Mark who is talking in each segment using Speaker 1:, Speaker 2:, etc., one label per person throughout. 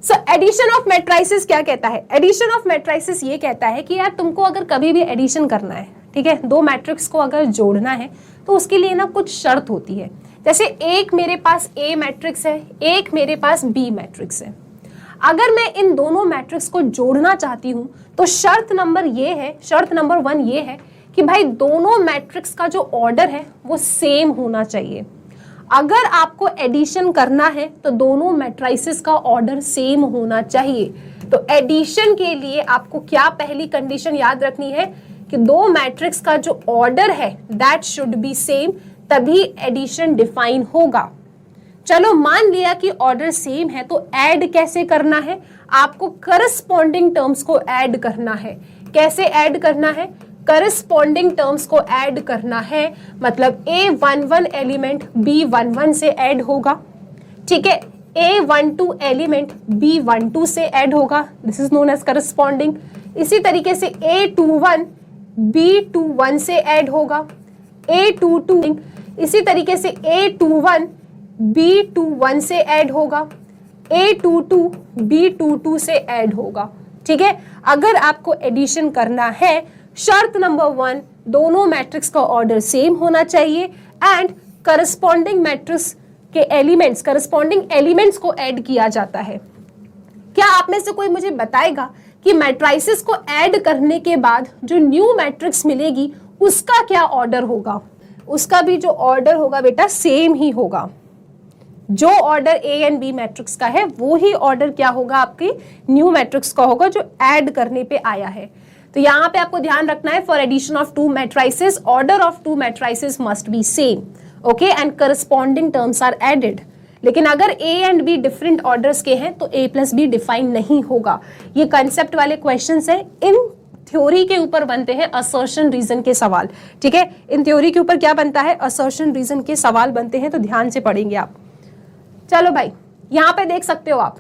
Speaker 1: So addition of matrices क्या कहता है? एडिशन ऑफ मैट्रिसेस ये कहता है कि यार तुमको अगर कभी भी एडिशन करना है, ठीक है, दो मैट्रिक्स को अगर जोड़ना है तो उसके लिए ना कुछ शर्त होती है। जैसे एक मेरे पास ए मैट्रिक्स है, एक मेरे पास बी मैट्रिक्स है। अगर मैं इन दोनों मैट्रिक्स को जोड़ना चाहती हूँ तो शर्त नंबर 1 ये है कि भाई दोनों मैट्रिक्स का जो ऑर्डर है वो सेम होना चाहिए। अगर आपको एडिशन करना है तो दोनों मैट्रिसेस का ऑर्डर सेम होना चाहिए। तो एडिशन के लिए आपको क्या पहली कंडीशन याद रखनी है कि दो मैट्रिक्स का जो ऑर्डर है दैट शुड बी सेम, तभी एडिशन डिफाइन होगा। चलो मान लिया कि ऑर्डर सेम है तो ऐड कैसे करना है? आपको करस्पॉन्डिंग टर्म्स को ऐड करना है। कैसे ऐड करना है? करस्पॉन्डिंग टर्म्स को ऐड करना है, मतलब A11 एलिमेंट B11 से ऐड होगा, ठीक है, A12 एलिमेंट B12 से ऐड होगा, this is known as corresponding. इसी तरीके से A21 B21 से ऐड होगा, A22 इसी तरीके से A21 B21 से ऐड होगा, A22 B22 से ऐड होगा, ठीक है। अगर आपको एडिशन करना है, शर्त नंबर 1 दोनों मैट्रिक्स का ऑर्डर सेम होना चाहिए एंड करस्पॉन्डिंग मैट्रिक्स के एलिमेंट्स, करस्पॉन्डिंग एलिमेंट्स को ऐड किया जाता है। क्या आप में से कोई मुझे बताएगा कि मैट्रिसेस को ऐड करने के बाद जो न्यू मैट्रिक्स मिलेगी उसका क्या ऑर्डर होगा? उसका भी जो ऑर्डर होगा बेटा सेम ही होगा। जो order A and B matrix का है वो ही ऑर्डर क्या होगा आपके न्यू मैट्रिक्स का होगा जो ऐड करने पे आया है। तो यहाँ पे आपको ध्यान रखना है, for addition of two matrices order of two matrices must be same, okay, and corresponding terms are added. लेकिन अगर A and B different orders के हैं तो ए प्लस बी डिफाइन नहीं होगा। ये कंसेप्ट वाले क्वेश्चंस हैं, इन थ्योरी के ऊपर बनते हैं असर्शन रीजन के सवाल, ठीक है। इन थ्योरी के ऊपर क्या बनता है? असर्शन रीजन के सवाल बनते हैं, तो ध्यान से पढ़ेंगे आप। चलो भाई, यहाँ पे देख सकते हो आप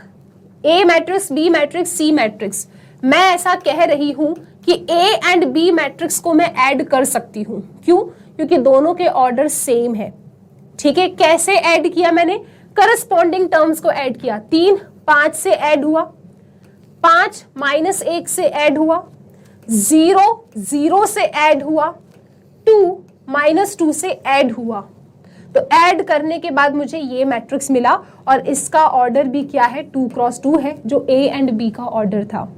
Speaker 1: A matrix, B matrix, C matrix. मैं ऐसा कह रही हूं कि ए एंड बी मैट्रिक्स को मैं ऐड कर सकती हूं। क्यों? क्योंकि दोनों के ऑर्डर सेम है, ठीक है। कैसे ऐड किया मैंने? करस्पॉन्डिंग टर्म्स को ऐड किया। 3 5 से ऐड हुआ, 5 -1 से ऐड हुआ, 0 0 से ऐड हुआ, 2 -2 से ऐड हुआ। तो ऐड करने के बाद मुझे ये मैट्रिक्स मिला और इसका ऑर्डर भी क्या है? 2 क्रॉस 2 है, जो ए एंड बी का ऑर्डर था।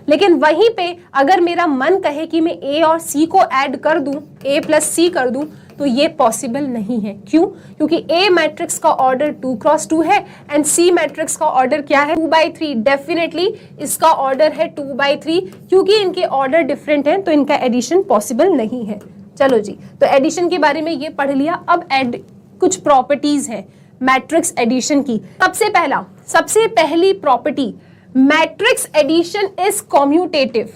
Speaker 1: लेकिन वहीं पे अगर मेरा मन कहे कि मैं ए और सी को ऐड कर दूं, ए प्लस सी कर दूं, तो ये पॉसिबल नहीं है। क्यों? क्योंकि ए मैट्रिक्स का ऑर्डर 2 क्रॉस 2 है एंड सी मैट्रिक्स का ऑर्डर क्या है? 2/3। डेफिनेटली इसका ऑर्डर है 2/3। क्योंकि इनके ऑर्डर डिफरेंट हैं तो इनका एडिशन पॉसिबल नहीं है। चलो जी, तो एडिशन के बारे में ये पढ़ लिया। अब कुछ प्रॉपर्टीज हैं मैट्रिक्स एडिशन की। सबसे पहली property, matrix addition is commutative.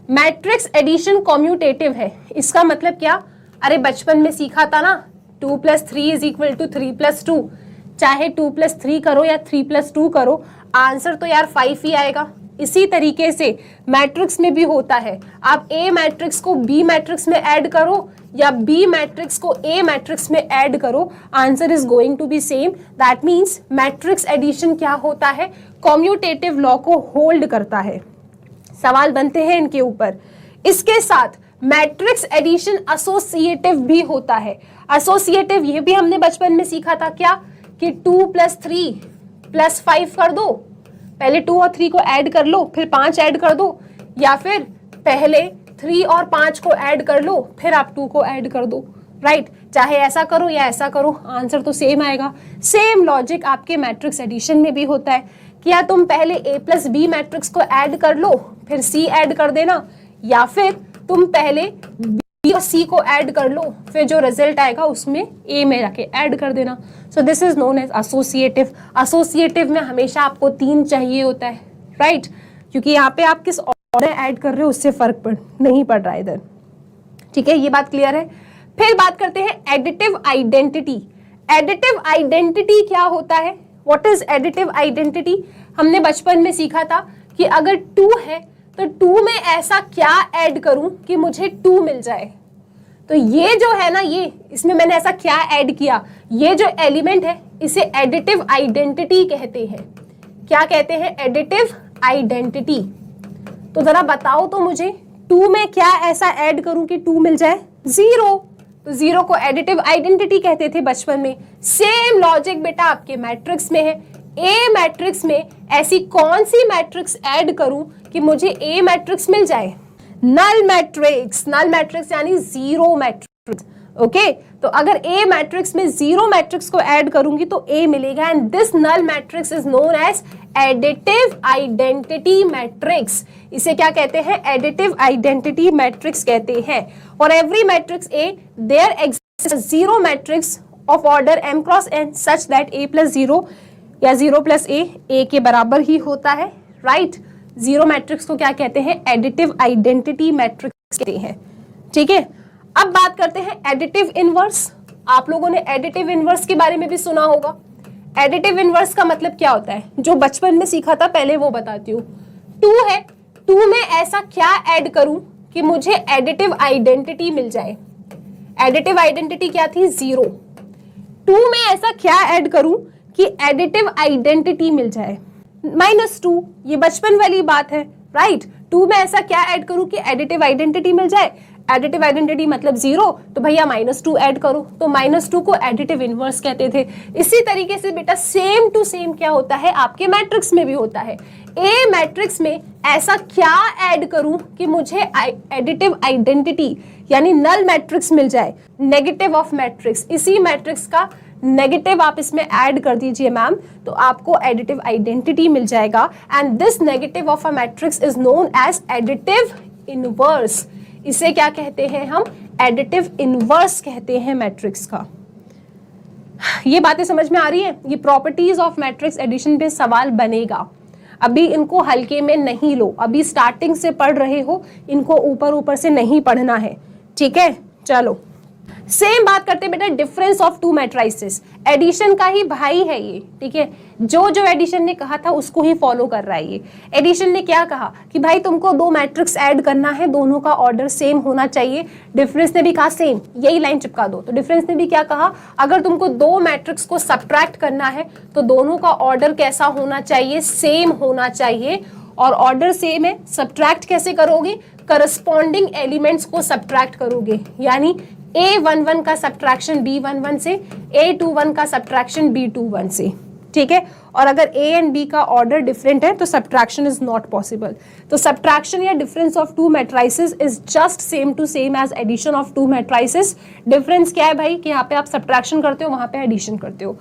Speaker 1: Matrix addition commutative है। इसका मतलब क्या? अरे बचपन में सीखा था ना, 2 + 3 = 3 + 2। चाहे 2 + 3 करो या 3 + 2 करो, आंसर तो यार 5 ही आएगा। इसी तरीके से मैट्रिक्स में भी होता है। आप ए मैट्रिक्स को बी मैट्रिक्स में ऐड करो या बी मैट्रिक्स को ए मैट्रिक्स में ऐड करो, answer is going to be same. That means matrix addition क्या होता है? कॉम्यूटेटिव लॉ को होल्ड करता है। सवाल बनते हैं इनके ऊपर। इसके साथ मैट्रिक्स एडिशन एसोसिएटिव भी होता है। एसोसिएटिव ये भी हमने बचपन में सीखा था, क्या कि 2 + 3 + 5 कर दो, पहले 2 और 3 को ऐड कर लो फिर 5 ऐड कर दो, या फिर पहले 3 और 5 को ऐड कर लो फिर आप 2 को ऐड कर दो, राइट। चाहे ऐसा करो या ऐसा करो, आंसर तो सेम आएगा। सेम लॉजिक आपके मैट्रिक्स एडिशन में भी होता है। क्या तुम पहले ए प्लस बी मैट्रिक्स को ऐड कर लो फिर सी ऐड कर देना, या फिर तुम पहले बी और सी को ऐड कर लो फिर जो रिजल्ट आएगा उसमें ए में रखे ऐड कर देना। So this is known as associative. Associative में हमेशा आपको 3 चाहिए होता है, राइट, क्योंकि यहाँ पे आप किस ऑर्डर ऐड कर रहे हो उससे फर्क नहीं पड़ रहा है इधर, ठीक है। ये बात क्लियर है। फिर बात करते हैं एडिटिव आइडेंटिटी। एडिटिव आइडेंटिटी क्या होता है? What is additive identity? हमने बचपन में सीखा था कि अगर 2 है तो 2 में ऐसा क्या ऐड करूं कि मुझे 2 मिल जाए। तो ये जो है ना, ये इसमें मैंने ऐसा क्या ऐड किया, ये जो एलिमेंट है इसे एडिटिव आइडेंटिटी कहते हैं। क्या कहते हैं, एडिटिव आइडेंटिटी। तो जरा बताओ तो मुझे 2 में क्या ऐसा ऐड करूं कि 2 मिल जाए, 0। तो 0 को एडिटिव आइडेंटिटी कहते थे बचपन में। सेम लॉजिक बेटा आपके मैट्रिक्स में है। ए मैट्रिक्स में ऐसी कौन सी मैट्रिक्स ऐड करूं कि मुझे ए मैट्रिक्स मिल जाए, नल मैट्रिक्स। नल मैट्रिक्स यानी 0 मैट्रिक्स। ओके, तो अगर ए मैट्रिक्स में 0 मैट्रिक्स को ऐड करूंगी तो ए मिलेगा, and this null matrix is known as additive identity matrix. इसे क्या कहते हैं, एडिटिव आइडेंटिटी मैट्रिक्स कहते हैं। और every matrix A there exist 0 matrix of order m cross n such that a plus 0 या 0 प्लस a के बराबर ही होता है, राइट। 0 मैट्रिक्स को क्या कहते हैं, एडिटिव आइडेंटिटी मैट्रिक्स कहते हैं। ठीक है, अब बात करते हैं एडिटिव इनवर्स। आप लोगों ने एडिटिव इनवर्स के बारे में भी सुना होगा। एडिटिव इनवर्स का मतलब क्या होता है, जो बचपन में सीखा था पहले वो बताती हूँ। 2 है, 2 में ऐसा क्या ऐड करूं कि मुझे एडिटिव आइडेंटिटी मिल जाए। एडिटिव आइडेंटिटी क्या थी, 0। 2 में ऐसा क्या ऐड करूं कि एडिटिव आइडेंटिटी मिल जाए, -2। ये बचपन वाली बात है, राइट। 2 में ऐसा क्या ऐड करूं कि एडिटिव आइडेंटिटी मिल जाए। एडिटिव आइडेंटिटी मतलब 0, तो भैया -2 ऐड करो, तो -2 को एडिटिव इनवर्स कहते थे। इसी तरीके से बेटा सेम टू सेम क्या होता है, आपके मैट्रिक्स में भी होता है। ए मैट्रिक्स में ऐसा क्या ऐड करूं कि मुझे एडिटिव आइडेंटिटी यानी नल मैट्रिक्स मिल जाए, नेगेटिव ऑफ मैट्रिक्स। इसी मैट्रिक्स का नेगेटिव आप इसमें ऐड कर दीजिए मैम, तो आपको एडिटिव आइडेंटिटी मिल जाएगा, and this negative of a matrix is known as additive inverse. इसे क्या कहते हैं हम, एडिटिव इनवर्स कहते हैं मैट्रिक्स का। ये बातें समझ में आ रही हैं। ये प्रॉपर्टीज ऑफ मैट्रिक्स एडिशन पे सवाल बनेगा, अभी इनको हल्के में नहीं लो, अभी स्टार्टिंग से पढ़ रहे हो, इनको ऊपर ऊपर से नहीं पढ़ना है, ठीक है। चलो सेम बात करते हैं बेटा डिफरेंस ऑफ 2 मैट्रिसेस। एडिशन का ही भाई है ये, ठीक है। जो एडिशन ने कहा था उसको ही फॉलो कर रहा है ये। एडिशन ने क्या कहा कि भाई तुमको 2 मैट्रिक्स ऐड करना है, दोनों का ऑर्डर सेम होना चाहिए। डिफरेंस ने भी कहा सेम, यही लाइन चिपका दो। तो डिफरेंस ने भी क्या कहा, अगर तुमको 2 मैट्रिक्स को सब्ट्रैक्ट करना है तो दोनों का ऑर्डर कैसा होना चाहिए, सेम होना चाहिए। और ऑर्डर सेम है, सब्ट्रैक्ट कैसे करोगे, करस्पॉन्डिंग एलिमेंट्स को सब्ट्रैक्ट करोगे, यानी A11 का सब्ट्रैक्शन B11 से, A21 का सब्ट्रैक्शन B21 से, ठीक है। और अगर A एंड B का ऑर्डर डिफरेंट है तो सब्ट्रैक्शन इज नॉट पॉसिबल। तो सब्ट्रैक्शन या difference of 2 matrices is just same to same as addition of 2 matrices. Difference क्या है भाई कि यहाँ पे आप सब्ट्रैक्शन करते हो, वहां पे एडिशन करते हो।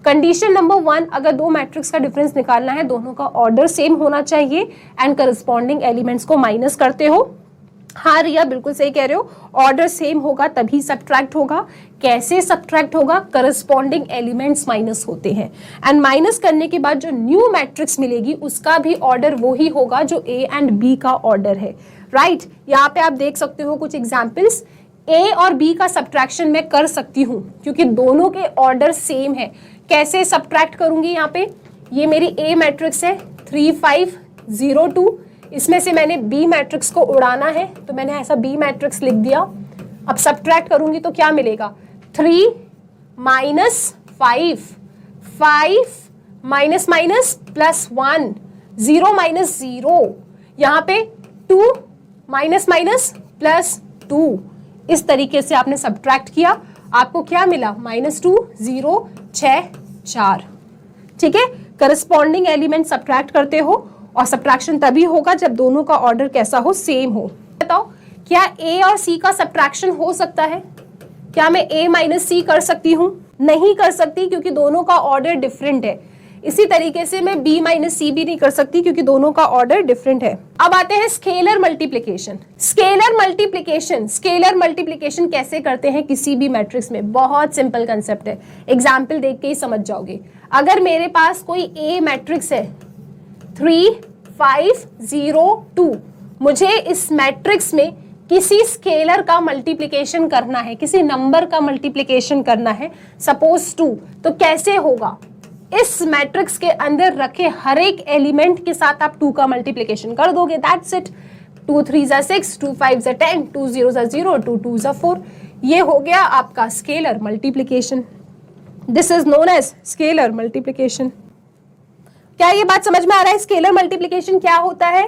Speaker 1: कंडीशन नंबर 1, अगर 2 मैट्रिक्स का डिफरेंस निकालना है, दोनों का ऑर्डर सेम होना चाहिए एंड करस्पॉन्डिंग एलिमेंट्स को माइनस करते हो। हाँ रिया बिल्कुल सही कह रहे हो, ऑर्डर सेम होगा तभी सब्ट्रैक्ट होगा। कैसे सब्ट्रैक्ट होगा, करस्पॉन्डिंग एलिमेंट्स माइनस होते हैं, एंड माइनस करने के बाद जो न्यू मैट्रिक्स मिलेगी उसका भी ऑर्डर वही होगा जो ए एंड बी का ऑर्डर है, राइट। यहाँ पे आप देख सकते हो कुछ एग्जाम्पल्स। ए और बी का सब्ट्रैक्शन मैं कर सकती हूँ क्योंकि दोनों के ऑर्डर सेम है। कैसे सब्ट्रैक्ट करूंगी, यहाँ पे ये मेरी ए मैट्रिक्स है 3 5 0 2, इसमें से मैंने बी मैट्रिक्स को उड़ाना है तो मैंने ऐसा बी मैट्रिक्स लिख दिया। अब सब्ट्रैक्ट करूंगी तो क्या मिलेगा, 3 -5 5 माइनस माइनस प्लस 1 0 माइनस 0, यहाँ पे 2 माइनस माइनस प्लस 2। इस तरीके से आपने सब्ट्रैक्ट किया, आपको क्या मिला, -2 0 6 4, ठीक है। करस्पॉन्डिंग एलिमेंट सब्ट्रैक्ट करते हो और सब्ट्रैक्शन तभी होगा जब दोनों का ऑर्डर कैसा हो, सेम हो। बताओ क्या ए और सी का सब्ट्रैक्शन हो सकता है, क्या मैं ए माइनस सी कर सकती हूँ, नहीं कर सकती क्योंकि दोनों का ऑर्डर डिफरेंट है। इसी तरीके से मैं बी माइनस सी भी नहीं कर सकती क्योंकि दोनों का ऑर्डर डिफरेंट है। अब आते हैं स्केलर मल्टीप्लिकेशन। स्केलर मल्टीप्लिकेशन कैसे करते हैं किसी भी मैट्रिक्स में, बहुत सिंपल कंसेप्ट है, एग्जाम्पल देख के ही समझ जाओगे। अगर मेरे पास कोई ए मैट्रिक्स है 3 5 0 2, मुझे इस मैट्रिक्स में किसी स्केलर का मल्टीप्लिकेशन करना है, किसी नंबर का मल्टीप्लिकेशन करना है, सपोज 2, तो कैसे होगा, इस मैट्रिक्स के अंदर रखे हर एक एलिमेंट के साथ आप 2 का मल्टीप्लिकेशन कर दोगे, दैट्स इट। 2 3 6, 2 5 10, 2 0 0, 2 2 4, ये हो गया आपका scalar multiplication. This is known as scalar multiplication. क्या ये बात समझ में आ रहा है? स्केलर मल्टीप्लिकेशन क्या होता है?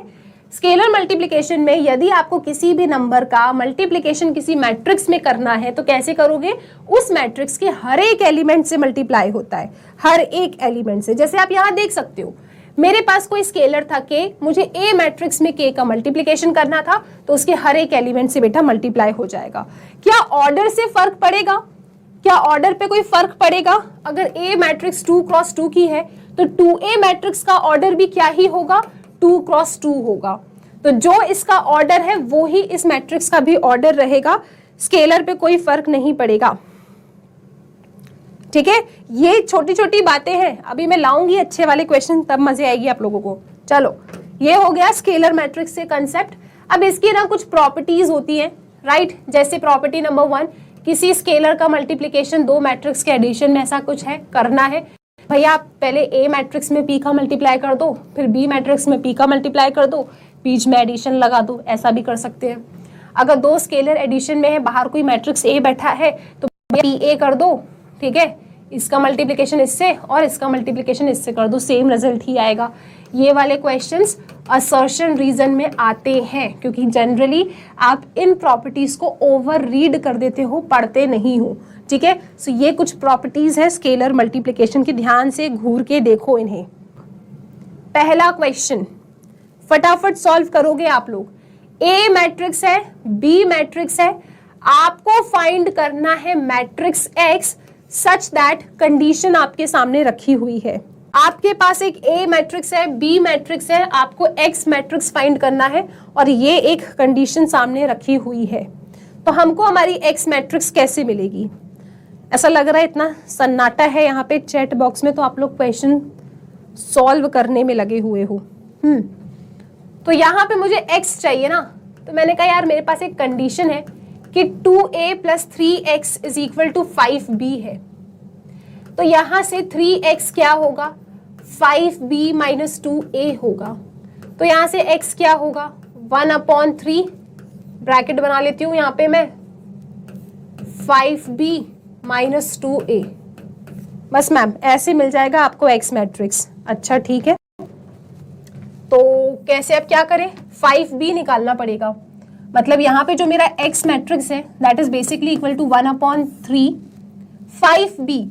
Speaker 1: स्केलर मल्टीप्लिकेशन में यदि आपको किसी भी नंबर का मल्टीप्लिकेशन किसी मैट्रिक्स में करना है तो कैसे करोगे? उस मैट्रिक्स के हर एक एलिमेंट से मल्टीप्लाई होता है, हर एक एलिमेंट से। जैसे आप यहाँ देख सकते हो, मेरे पास कोई स्केलर था k, मुझे a मैट्रिक्स में k का मल्टीप्लिकेशन करना था तो उसके हर एक एलिमेंट से बेटा मल्टीप्लाई हो जाएगा। क्या ऑर्डर से फर्क पड़ेगा? क्या ऑर्डर पे कोई फर्क पड़ेगा? अगर a मैट्रिक्स 2 क्रॉस 2 की है तो 2a मैट्रिक्स का ऑर्डर भी क्या ही होगा? 2 क्रॉस 2 होगा। तो जो इसका ऑर्डर है वो ही इस मैट्रिक्स का भी ऑर्डर रहेगा, स्केलर पे कोई फर्क नहीं पड़ेगा। ठीक है, ये छोटी छोटी बातें हैं, अभी मैं लाऊंगी अच्छे वाले क्वेश्चन, तब मजे आएगी आप लोगों को। चलो, ये हो गया स्केलर मैट्रिक्स से कंसेप्ट। अब इसकी ना कुछ प्रॉपर्टीज होती हैं, राइट? जैसे प्रॉपर्टी नंबर 1, किसी स्केलर का मल्टीप्लिकेशन दो मैट्रिक्स के एडिशन में ऐसा कुछ है, करना है भैया, आप पहले ए मैट्रिक्स में पी का मल्टीप्लाई कर दो, फिर बी मैट्रिक्स में पी का मल्टीप्लाई कर दो, बीच में एडिशन लगा दो, ऐसा भी कर सकते हैं। अगर दो स्केलर एडिशन में है, बाहर कोई मैट्रिक्स ए बैठा है तो पी ए कर दो, ठीक है, इसका मल्टीप्लिकेशन इससे और इसका मल्टीप्लिकेशन इससे कर दो, सेम रिजल्ट ही आएगा। ये वाले क्वेश्चंस असर्शन रीजन में आते हैं, क्योंकि जनरली आप इन प्रॉपर्टीज को ओवर रीड कर देते हो, पढ़ते नहीं हो। ठीक है, सो ये कुछ प्रॉपर्टीज है स्केलर मल्टीप्लिकेशन की, ध्यान से घूर के देखो इन्हें। पहला क्वेश्चन फटाफट सॉल्व करोगे आप लोग। ए मैट्रिक्स है, बी मैट्रिक्स है, आपको फाइंड करना है matrix x such that condition आपके सामने रखी हुई है। आपके पास एक ए मैट्रिक्स है, बी मैट्रिक्स है, आपको एक्स मैट्रिक्स फाइंड करना है और ये एक कंडीशन सामने रखी हुई है। तो हमको हमारी एक्स मैट्रिक्स कैसे मिलेगी? ऐसा लग रहा है इतना सन्नाटा है यहाँ पे चैट बॉक्स में, तो आप लोग क्वेश्चन सॉल्व करने में लगे हुए हो। तो यहाँ पे मुझे x चाहिए ना, तो मैंने कहा यार मेरे पास एक कंडीशन है कि 2a + 3x = 5b है। तो यहाँ से 3x क्या होगा? 5b - 2a होगा। तो यहाँ से x क्या होगा? 1/3, ब्रैकेट बना लेती हूँ यहाँ पे मैं, 5b - 2a। बस मैम ऐसे मिल जाएगा आपको x मैट्रिक्स। अच्छा ठीक है, तो कैसे अब क्या करें? 5b निकालना पड़ेगा। मतलब यहाँ पे जो मेरा x मैट्रिक्स है that is basically equal to 1/3 5b।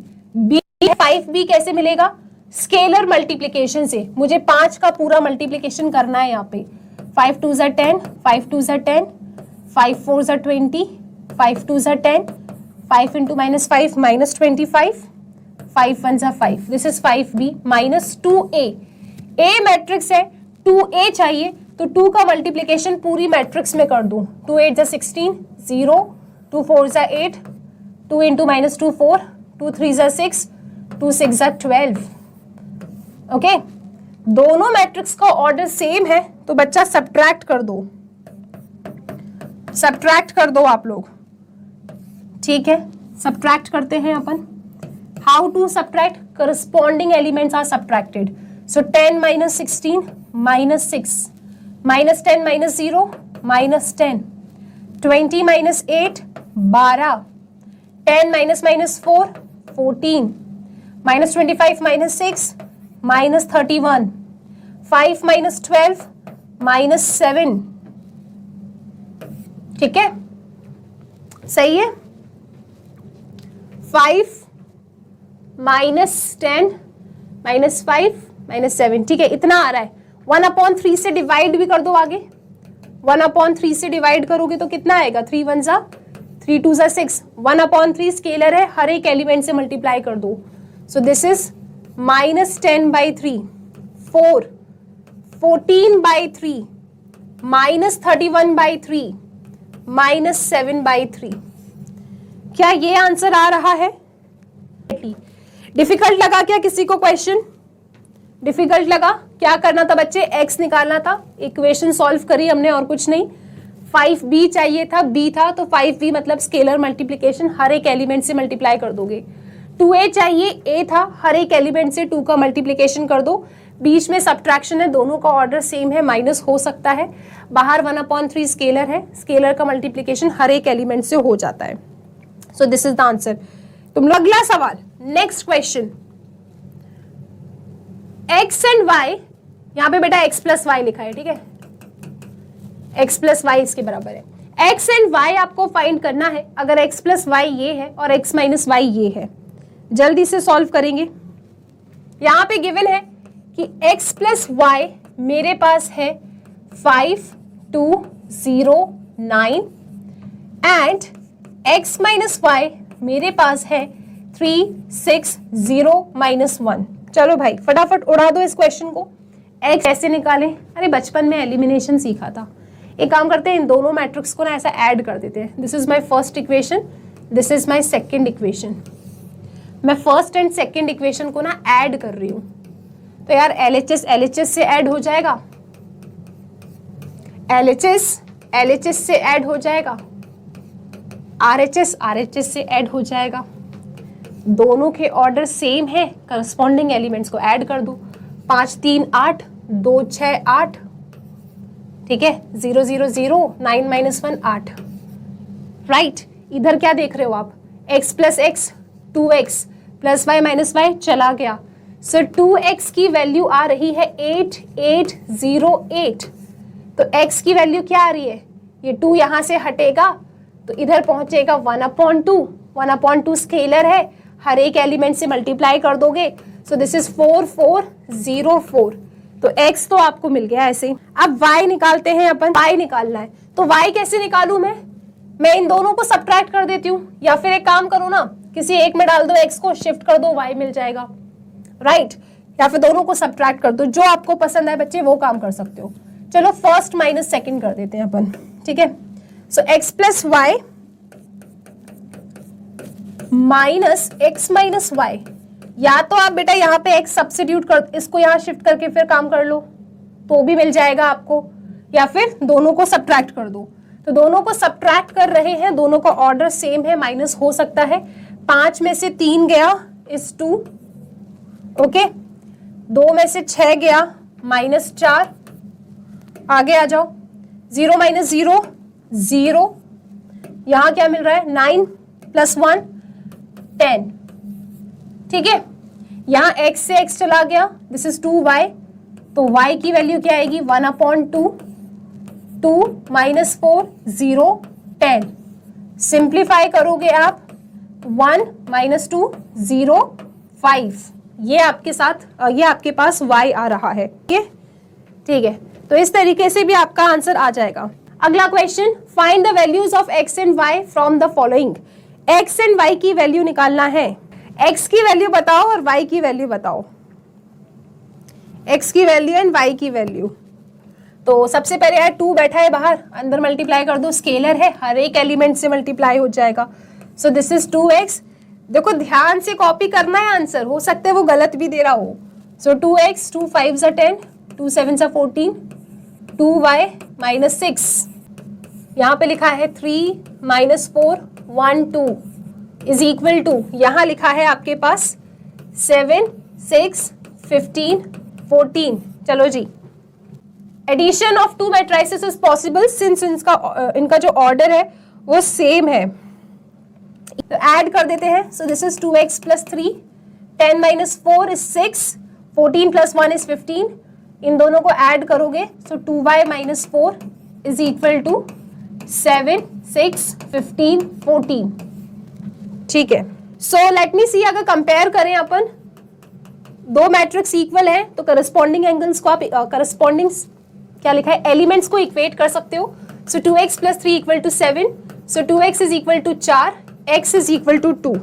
Speaker 1: 5b कैसे मिलेगा? स्केलर मल्टीप्लिकेशन से। मुझे 5 का पूरा मल्टीप्लिकेशन करना है यहाँ पे। 5 2 = 10, 5 2 = 10, 5 4 = 20, 5 2 = 10, 5 × -5 -25, 5 1 = 5। This is 5b - 2a। a matrix है, 2a चाहिए, तो 2 का मल्टीप्लिकेशन पूरी मैट्रिक्स में कर दूं। 2 8 = 16, 0, 2 4 = 8, 2 × -2 4, 2 3 = 6, 2 6 = 12। ओके, दोनों मैट्रिक्स का ऑर्डर सेम है, तो बच्चा सब्ट्रैक्ट कर दो, सब्ट्रैक्ट कर दो आप लोग। ठीक है, सब्ट्रैक्ट करते हैं अपन। How to subtract? Corresponding elements are subtracted. So 10 - 16 -6, -10 - 0 -10, 20 - 8 12, 10 - -4 14, -25 - 6 -31, 5 - 12 -7। ठीक है, सही है। 5 - 10 -5 -7, ठीक है, इतना आ रहा है। 1/3 से डिवाइड भी कर दो आगे। 1/3 से डिवाइड करोगे तो कितना आएगा? 3 1 = 3 2 = 6। 1/3 स्केलर है, हर एक एलिमेंट से मल्टीप्लाई कर दो। सो दिस इज -10/3, 4, 14/3, -31/3, -7/3। क्या ये आंसर आ रहा है? डिफिकल्ट लगा क्या किसी को क्वेश्चन? डिफिकल्ट लगा? क्या करना था बच्चे? x निकालना था, इक्वेशन सॉल्व करी हमने और कुछ नहीं। 5b चाहिए था, b था, तो 5b मतलब स्केलर मल्टीप्लिकेशन, हर एक एलिमेंट से मल्टीप्लाई कर दोगे। 2a चाहिए, a था, हर एक एलिमेंट से 2 का मल्टीप्लिकेशन कर दो। बीच में सब्ट्रैक्शन है, दोनों का ऑर्डर सेम है, माइनस हो सकता है। बाहर 1/3 स्केलर है, स्केलर का मल्टीप्लिकेशन हर एक एलिमेंट से हो जाता है। सो दिस इज द आंसर। तुम लोग अगला सवाल, next question. x and y, यहाँ पे बेटा x प्लस वाई लिखा है, ठीक है, x प्लस वाई इसके बराबर है। x एंड y आपको फाइंड करना है। अगर x प्लस वाई ये है और x माइनस वाई ये है, जल्दी से सॉल्व करेंगे। यहाँ पे गिवन है कि x प्लस वाई मेरे पास है 5209 एंड x माइनस वाई मेरे पास है 360 माइनस 1। चलो भाई फटाफट उड़ा दो इस क्वेश्चन को। x कैसे निकालें? अरे बचपन में एलिमिनेशन सीखा था। एक काम करते हैं, इन दोनों मैट्रिक्स को ना ऐसा ऐड कर देते हैं। This is my first equation, this is my second equation. मैं फर्स्ट एंड सेकंड इक्वेशन को ना ऐड कर रही हूं, तो यार LHS LHS से ऐड हो जाएगा, LHS LHS से ऐड हो जाएगा, RHS RHS से ऐड हो जाएगा। दोनों के ऑर्डर सेम है, करस्पॉन्डिंग एलिमेंट्स को ऐड कर दो। 5 3 8, 2 6 8, ठीक है, 0 0 0, 9 माइनस 1 8। राइट, इधर क्या देख रहे हो आप? x plus x 2x plus y minus y चला गया। सो 2x की वैल्यू आ रही है 8808। तो x की वैल्यू क्या आ रही है? ये 2 यहां से हटेगा तो इधर पहुंचेगा 1/2। 1/2 स्केलर है, हर एक एलिमेंट से मल्टीप्लाई कर दोगे। सो दिस इज 4404। तो x तो आपको मिल गया ऐसे ही। अब y निकालते हैं अपन। y निकालना है, तो y कैसे निकालूं मैं इन दोनों को सब्ट्रैक्ट कर देती हूँ, या फिर एक काम करो ना, किसी एक में डाल दो, x को शिफ्ट कर दो, y मिल जाएगा। राइट, या फिर दोनों को सब्ट्रैक्ट कर दो, जो आपको पसंद है बच्चे वो काम कर सकते हो। चलो फर्स्ट माइनस सेकंड कर देते हैं अपन, ठीक है। So x plus y minus x minus y, या तो आप बेटा यहाँ पे x सब्स्टिट्यूट कर, इसको यहाँ शिफ्ट करके फिर काम कर लो तो भी मिल जाएगा आपको, या फिर दोनों को सब्ट्रैक्ट कर दो। तो दोनों को सब्ट्रैक्ट कर रहे हैं, दोनों का ऑर्डर सेम है, माइनस हो सकता है। 5 में से 3 गया इज 2, ओके। 2 में से 6 गया -4, आगे आ जाओ। 0 माइनस 0 0, यहां क्या मिल रहा है? 9 प्लस 1 10, ठीक है। यहां x से x चला गया, दिस इज 2y, तो y की वैल्यू क्या आएगी? 1/2, 2 माइनस 4 0 10। सिंप्लीफाई करोगे आप 1 माइनस 2 0 5, ये आपके साथ ये आपके पास y आ रहा है, ठीक है। तो इस तरीके से भी आपका आंसर आ जाएगा। अगला question, find the values of x and y from the following. x and y की वैल्यू निकालना है। x की वैल्यू बताओ और y की वैल्यू बताओ। x की वैल्यू एंड y की वैल्यू। तो सबसे पहले यार 2 बैठा है बाहर, अंदर मल्टीप्लाई कर दो, स्केलर है, हर एक एलिमेंट से मल्टीप्लाई हो जाएगा। सो दिस इज 2x। देखो ध्यान से कॉपी करना है आंसर, हो सकता है वो गलत भी दे रहा हो। सो 2x, 2 5 10, 2 7 14, 2y माइनस 6, यहाँ पे लिखा है 3 माइनस 4 1 2 इज इक्वल टू, यहाँ लिखा है आपके पास 7 6 15 14। चलो जी, addition of 2 matrices is possible since इनका जो ऑर्डर है वो सेम है। तो ऐड कर देते हैं। So this is 2x plus 3, 10 minus 4 is 6, 14 plus 1 is 15। इन दोनों को ऐड करोगे, so 2y minus 4 is equal to 7 6 15 14, ठीक है। सो लेट मी सी, अगर कंपेयर करें अपन, 2 मैट्रिक्स इक्वल है तो करस्पॉन्डिंग एंगल्स को आप करस्पॉन्डिंग क्या लिखा है, एलिमेंट्स को इक्वेट कर सकते हो। So 2x plus 3 equal to 7, so 2x is equal to 4, x is equal to 2,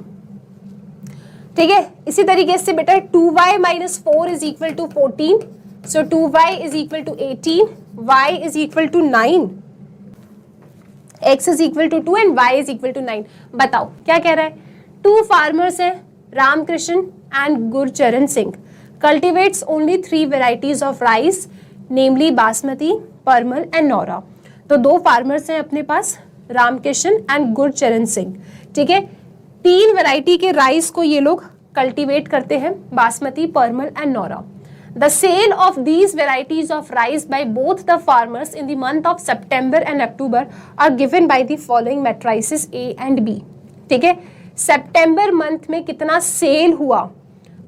Speaker 1: ठीक है। इसी तरीके से बेटा 2y minus 4 is equal to 14, so 2y is equal to 18, y is equal to 9, x is equal to 2 and y is equal to 9। बताओ क्या कह रहा है? 2 फार्मर्स हैं, Ramkrishna and Gurcharan Singh, cultivates only 3 varieties of rice, namely basmati, Parmal and Naura. तो 2 farmers हैं अपने पास, Ramakrishna and Gurcharan Singh, ठीक है। 3 वैरायटी के राइस को ये लोग कल्टीवेट करते हैं, basmati, Parmal and Naura. The sale of these varieties of rice by both the farmers in the month of September and October are given by the following matrices A and B, ठीक है। सितंबर month में कितना cell हुआ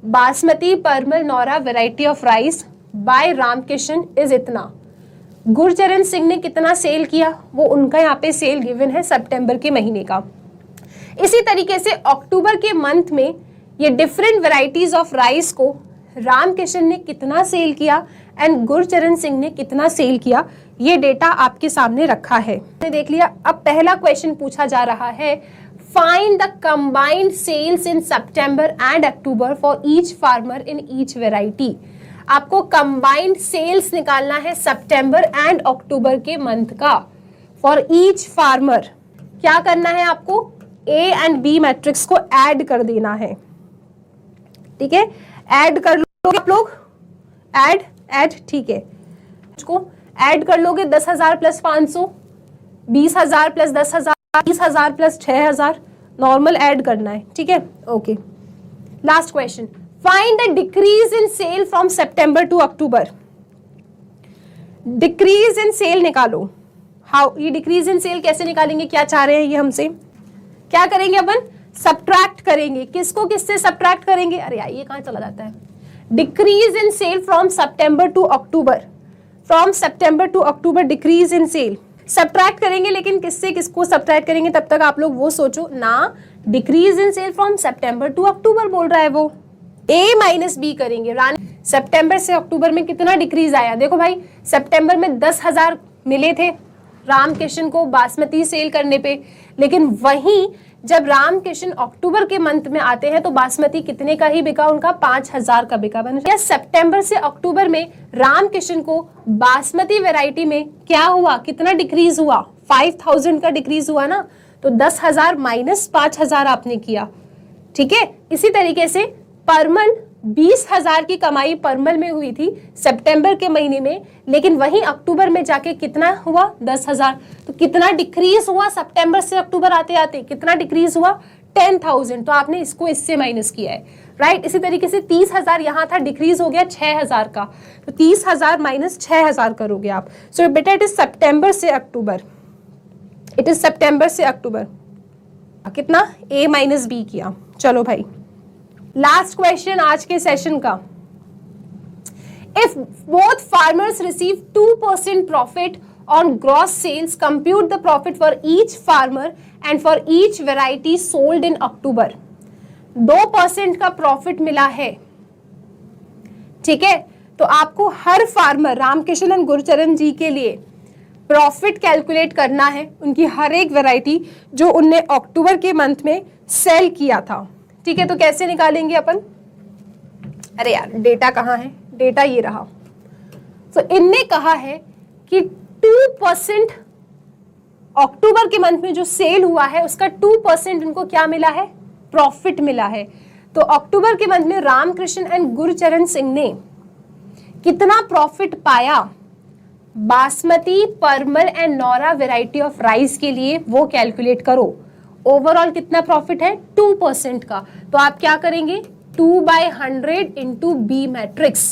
Speaker 1: basmati Parmal Naura variety of rice by Ramkishan is इतना। गुरचरण सिंह ने कितना cell किया, वो उनका यहाँ पे सेल गिवन है सितंबर के महीने का। इसी तरीके से अक्टूबर के मंथ में ये डिफरेंट वैरायटीज ऑफ राइस को रामकिशन ने कितना सेल किया एंड गुरचरण सिंह ने कितना सेल किया, ये डेटा आपके सामने रखा है। देख लिया। अब पहला क्वेश्चन पूछा जा रहा है, find the combined sales in September and October for each farmer in each variety. आपको कंबाइंड सेल्स निकालना है सितंबर एंड अक्टूबर के मंथ का फॉर ईच फार्मर। क्या करना है आपको, ए एंड बी मैट्रिक्स को ऐड कर देना है। ठीक है, ऐड कर लोगे आप लोग, ऐड ठीक है, इसको ऐड कर लोगे। 10,000 plus 500, 20,000 plus 10,000, 20,000 plus 6,000, normal add करना है। ठीक है, okay. Last question, find the decrease in sale from September to October. Decrease in sale निकालो। हाउ, ये डिक्रीज इन सेल कैसे निकालेंगे, क्या चाह रहे हैं ये हमसे, क्या करेंगे अपन, सब्ट्रैक्ट करेंगे। किसको किससे सब्ट्रैक्ट करेंगे, अरे यार ये कहां चला जाता है। Decrease in sale from September to October, from September to October decrease in sale subtract करेंगे, लेकिन किससे किसको सब्ट्रैक्ट करेंगे, तब तक आप लोग वो सोचो ना। Decrease in sale from September to October बोल रहा है वो, ए माइनस बी करेंगे। सितंबर से अक्टूबर में कितना डिक्रीज आया, देखो भाई सितंबर में 10,000 मिले थे रामकिशन को बासमती सेल करने पे, लेकिन वहीं जब रामकिशन अक्टूबर के मंथ में आते हैं तो बासमती कितने का ही बिका, उनका 5,000 का बिका। बन सितंबर से अक्टूबर में रामकिशन को बासमती वैरायटी में क्या हुआ, कितना डिक्रीज हुआ, 5,000 का डिक्रीज हुआ ना, तो 10,000 माइनस 5,000 आपने किया। ठीक है, इसी तरीके से परमल 20,000 की कमाई परमल में हुई थी सितंबर के महीने में, लेकिन वहीं अक्टूबर में जाके कितना हुआ, 10,000। तो कितना डिक्रीज हुआ सितंबर से अक्टूबर आते आते, कितना डिक्रीज हुआ, 10,000। तो आपने इसको इससे माइनस किया है, राइट। इसी तरीके से 30,000 यहाँ था, डिक्रीज हो गया 6,000 का, तो 30,000 माइनस 6,000 करोगे आप। सो बेटा इट इज सितंबर से अक्टूबर, इट इज सितंबर से अक्टूबर। कितना, ए माइनस बी किया। चलो भाई, लास्ट क्वेश्चन आज के सेशन का। If both farmers receive 2% profit on gross sales, compute the profit for each farmer and for each variety sold in October. 2% का प्रॉफिट मिला है, ठीक है, तो आपको हर फार्मर रामकिशन एंड गुरचरण जी के लिए प्रॉफिट कैलकुलेट करना है, उनकी हर एक वैरायटी जो उनने अक्टूबर के मंथ में सेल किया था। ठीक है, तो कैसे निकालेंगे अपन, अरे यार डेटा कहाँ है, डेटा ये रहा। तो इनने कहा है कि 2% अक्टूबर के मंथ में जो सेल हुआ है उसका 2% इनको क्या मिला है, प्रॉफिट मिला है। तो अक्टूबर के मंथ में रामकृष्ण एंड गुरचरण सिंह ने कितना प्रॉफिट पाया basmati Parmal and Naura variety of rice के लिए, वो कैलकुलेट करो। ओवरऑल कितना प्रॉफिट है, 2% का। तो आप क्या करेंगे, 2/100 into B matrix,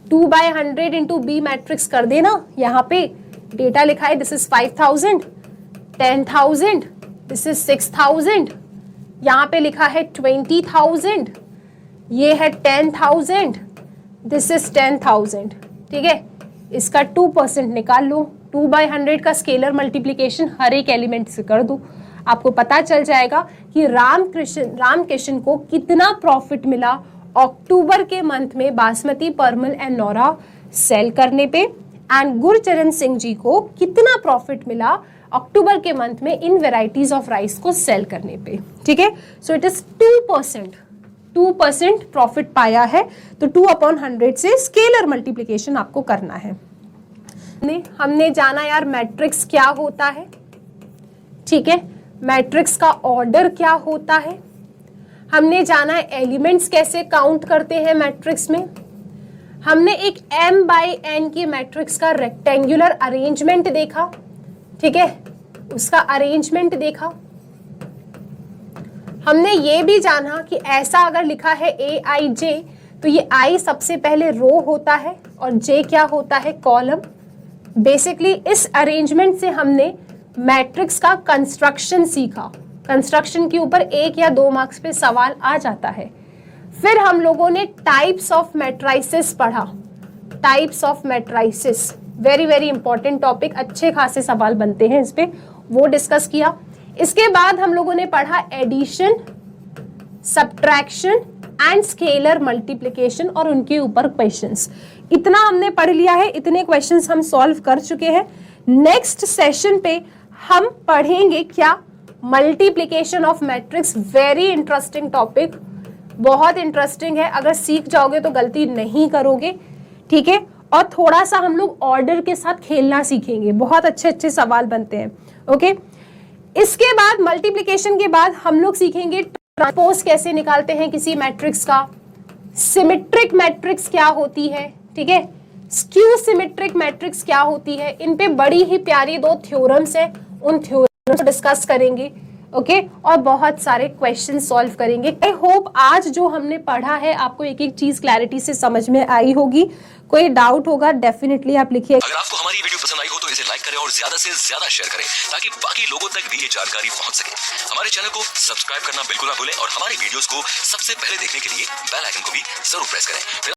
Speaker 1: 2/100 into B matrix कर देना। यहाँ पे डेटा लिखा है, दिस इज 5,000, 10,000, दिस इज 6,000, यहाँ पे लिखा है 20,000, ये है 10,000, दिस इज 10,000। ठीक है, इसका 2% निकाल लो। 2/100 का स्केलर मल्टीप्लीकेशन हर एक एलिमेंट से कर दो, आपको पता चल जाएगा कि रामकिशन को कितना प्रॉफिट मिला अक्टूबर के मंथ में बासमती परमल एंड नौरा सेल करने पे, एंड गुरचरण सिंह जी को कितना प्रॉफिट मिला अक्टूबर के मंथ में इन वेराइटीज ऑफ राइस को सेल करने पे। ठीक है, सो इट इज 2% प्रॉफिट पाया है, तो 2/100 से स्केलर मल्टीप्लीकेशन आपको करना है। हमने जाना यार मैट्रिक्स क्या होता है, ठीक है, मैट्रिक्स का ऑर्डर क्या होता है, हमने जाना है एलिमेंट्स कैसे काउंट करते हैं मैट्रिक्स में, हमने एक m/n की मैट्रिक्स का रेक्टेंगुलर अरेंजमेंट देखा, ठीक है, उसका अरेंजमेंट देखा। हमने ये भी जाना कि ऐसा अगर लिखा है aij, तो ये i सबसे पहले रो होता है और j क्या होता है, कॉलम। बेसिकली इस अरेंजमेंट से हमने मैट्रिक्स का कंस्ट्रक्शन सीखा। कंस्ट्रक्शन के ऊपर 1 या 2 मार्क्स पे सवाल आ जाता है। फिर हम लोगों ने टाइप्स ऑफ मैट्राइसेस पढ़ा, types of matrices, very very important topic, अच्छे खासे सवाल बनते हैं इस पे, वो डिस्कस किया। इसके बाद हम लोगों ने पढ़ा addition, subtraction and scalar multiplication और उनके ऊपर क्वेश्चंस। इतना हमने पढ़ लिया है, इतने क्वेश्चंस हम सॉल्व कर चुके हैं। नेक्स्ट सेशन पे हम पढ़ेंगे क्या, multiplication of matrix, very interesting topic, बहुत इंटरेस्टिंग है, अगर सीख जाओगे तो गलती नहीं करोगे, ठीक है। और थोड़ा सा हम लोग ऑर्डर के साथ खेलना सीखेंगे, बहुत अच्छे अच्छे सवाल बनते हैं, ओके। इसके बाद मल्टीप्लिकेशन के बाद हम लोग सीखेंगे ट्रांसपोज कैसे निकालते हैं किसी मैट्रिक्स का, सिमेट्रिक मैट्रिक्स क्या होती है, ठीक है, स्क्यू सिमेट्रिक मैट्रिक्स क्या होती है। इन पे बड़ी ही प्यारी 2 थ्योरम्स है, उन थ्योरम्स को डिस्कस करेंगे, ओके। और बहुत सारे क्वेश्चन सॉल्व करेंगे। आई होप आज जो हमने पढ़ा है आपको एक एक चीज क्लैरिटी से समझ में आई होगी। कोई डाउट होगा डेफिनेटली आप लिखिए।
Speaker 2: अगर आपको हमारी वीडियो पसंद आई हो तो इसे लाइक करें और ज्यादा से ज्यादा शेयर करें ताकि बाकी लोगों तक भी ये जानकारी पहुंच सके। हमारे चैनल को सब्सक्राइब करना बिल्कुल ना भूलें और हमारी वीडियोस को सबसे पहले देखने के लिए बेल आइकन को भी जरूर प्रेस करें।